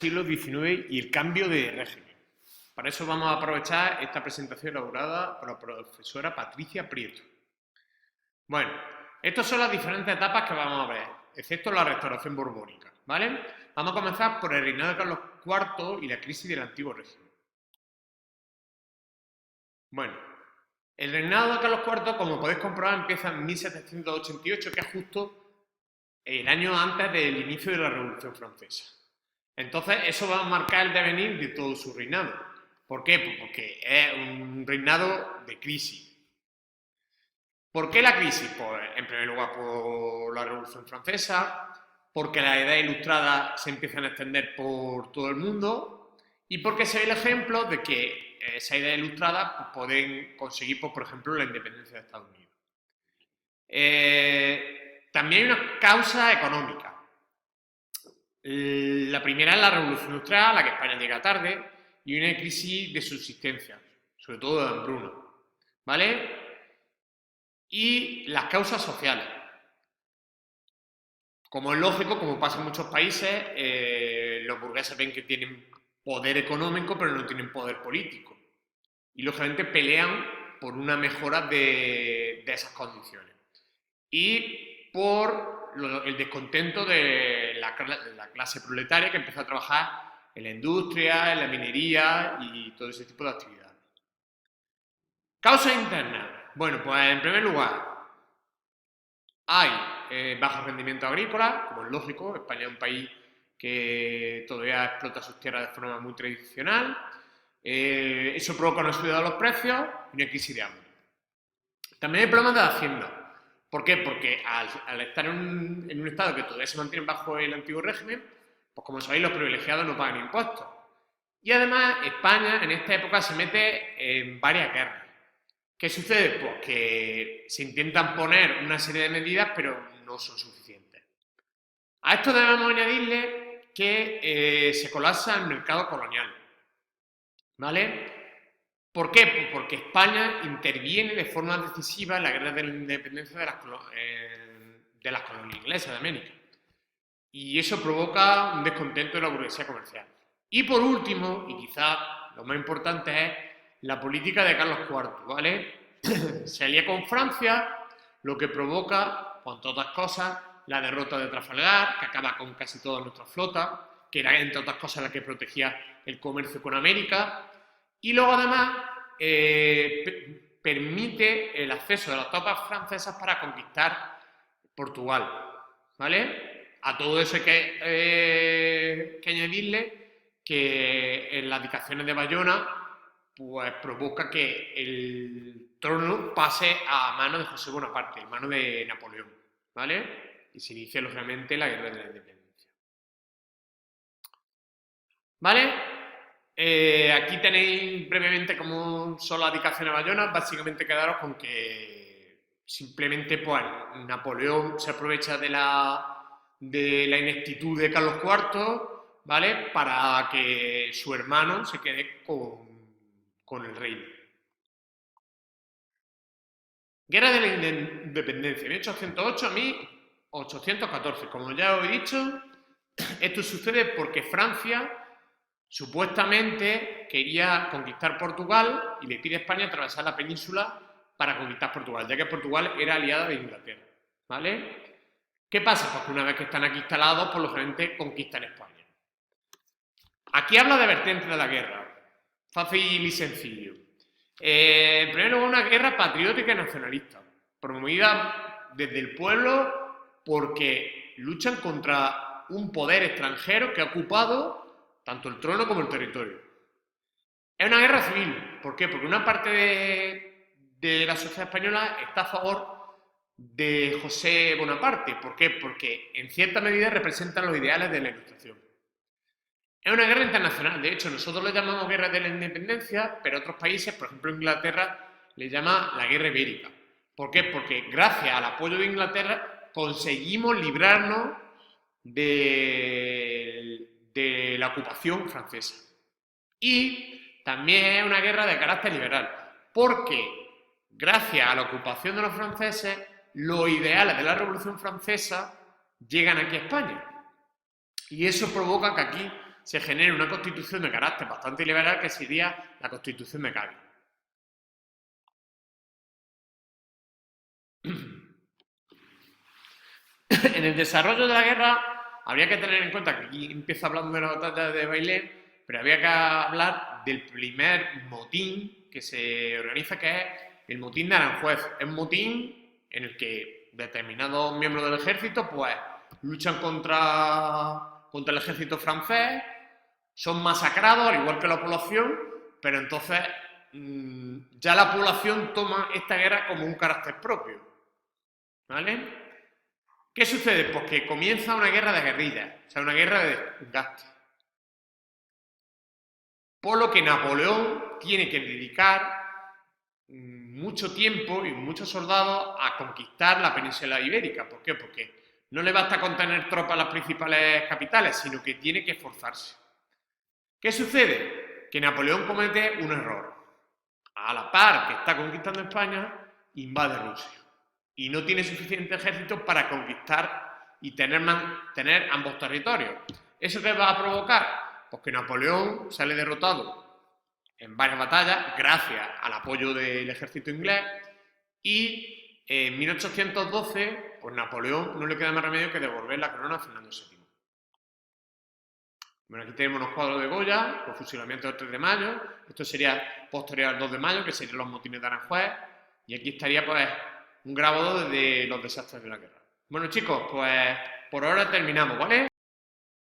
siglo XIX y el cambio de régimen. Para eso vamos a aprovechar esta presentación elaborada por la profesora Patricia Prieto. Bueno, estas son las diferentes etapas que vamos a ver, excepto la restauración borbónica, ¿vale? Vamos a comenzar por el reinado de Carlos IV y la crisis del antiguo régimen. Bueno, el reinado de Carlos IV, como podéis comprobar, empieza en 1788, que es justo el año antes del inicio de la Revolución Francesa. Entonces, eso va a marcar el devenir de todo su reinado. ¿Por qué? Pues porque es un reinado de crisis. ¿Por qué la crisis? Pues, en primer lugar, por la Revolución Francesa, porque las ideas ilustradas se empiezan a extender por todo el mundo y porque se ve el ejemplo de que esas ideas ilustradas pues, pueden conseguir, pues, por ejemplo, la independencia de Estados Unidos. También hay una causa económica. La primera es la Revolución Industrial, a la que España llega tarde, y una crisis de subsistencia, sobre todo de hambruna, ¿vale? Y las causas sociales. Como es lógico, como pasa en muchos países, los burgueses ven que tienen poder económico, pero no tienen poder político. Y lógicamente pelean por una mejora de esas condiciones. Y por el descontento de la clase proletaria que empieza a trabajar en la industria, en la minería y todo ese tipo de actividades. Causas internas. Bueno, pues en primer lugar, hay bajo rendimiento agrícola, como es lógico, España es un país que todavía explota sus tierras de forma muy tradicional. Eso provoca una subida de los precios y una crisis de hambre. También hay problemas de Hacienda. ¿Por qué? Porque al estar en un estado que todavía se mantiene bajo el antiguo régimen, pues como sabéis, los privilegiados no pagan impuestos. Y además, España en esta época se mete en varias guerras. ¿Qué sucede? Pues que se intentan poner una serie de medidas, pero no son suficientes. A esto debemos añadirle que se colapsa el mercado colonial. ¿Vale? ¿Por qué? Pues porque España interviene de forma decisiva en la guerra de la independencia de las colonias inglesas de América. Y eso provoca un descontento de la burguesía comercial. Y por último, y quizá lo más importante, es la política de Carlos IV, ¿vale? Se alía con Francia, lo que provoca, pues, entre otras cosas, la derrota de Trafalgar, que acaba con casi toda nuestra flota, que era, entre otras cosas, la que protegía el comercio con América. Y luego, además, permite el acceso de las tropas francesas para conquistar Portugal, ¿vale? A todo eso hay que añadirle que en las abdicaciones de Bayona pues provoca que el trono pase a manos de José Bonaparte, en manos de Napoleón, ¿vale? Y se inicia, lógicamente, la guerra de la independencia. ¿Vale? Aquí tenéis brevemente cómo son las abdicaciones de Bayona. Básicamente quedaros con que simplemente pues, Napoleón se aprovecha de la ineptitud de Carlos IV, ¿vale? Para que su hermano se quede con el reino. Guerra de la Independencia, 1808 a 1814. Como ya os he dicho, esto sucede porque Francia supuestamente quería conquistar Portugal y le pide a España atravesar la península para conquistar Portugal, ya que Portugal era aliada de Inglaterra, ¿vale? ¿Qué pasa? Pues que una vez que están aquí instalados, pues lógicamente conquistan España. Aquí habla de vertientes de la guerra, fácil y sencillo. En primer lugar, una guerra patriótica y nacionalista, promovida desde el pueblo porque luchan contra un poder extranjero que ha ocupado tanto el trono como el territorio. Es una guerra civil. ¿Por qué? Porque una parte de la sociedad española está a favor de José Bonaparte. ¿Por qué? Porque en cierta medida representan los ideales de la Ilustración. Es una guerra internacional. De hecho, nosotros le llamamos guerra de la independencia, pero otros países, por ejemplo Inglaterra, le llama la guerra ibérica. ¿Por qué? Porque gracias al apoyo de Inglaterra conseguimos librarnos de la ocupación francesa. Y también es una guerra de carácter liberal, porque gracias a la ocupación de los franceses, los ideales de la Revolución Francesa llegan aquí a España. Y eso provoca que aquí se genere una constitución de carácter bastante liberal que sería la Constitución de Cádiz. En el desarrollo de la guerra habría que tener en cuenta que aquí empieza hablando de la batalla de Bailén, pero habría que hablar del primer motín que se organiza, que es el motín de Aranjuez. Es un motín en el que determinados miembros del ejército pues luchan contra el ejército francés, son masacrados al igual que la población, pero entonces ya la población toma esta guerra como un carácter propio, ¿vale? ¿Qué sucede? Pues que comienza una guerra de guerrillas, o sea, una guerra de desgaste. Por lo que Napoleón tiene que dedicar mucho tiempo y muchos soldados a conquistar la península ibérica. ¿Por qué? Porque no le basta con tener tropas en las principales capitales, sino que tiene que esforzarse. ¿Qué sucede? Que Napoleón comete un error. A la par que está conquistando España, invade Rusia. Y no tiene suficiente ejército para conquistar y tener ambos territorios. ¿Eso qué va a provocar? Pues que Napoleón sale derrotado en varias batallas gracias al apoyo del ejército inglés y en 1812 pues Napoleón no le queda más remedio que devolver la corona a Fernando VII. Bueno, aquí tenemos unos cuadros de Goya, los fusilamientos del 3 de mayo, esto sería posterior al 2 de mayo, que serían los motines de Aranjuez, y aquí estaría pues un grabado de los desastres de la guerra. Bueno chicos, pues por ahora terminamos, ¿vale?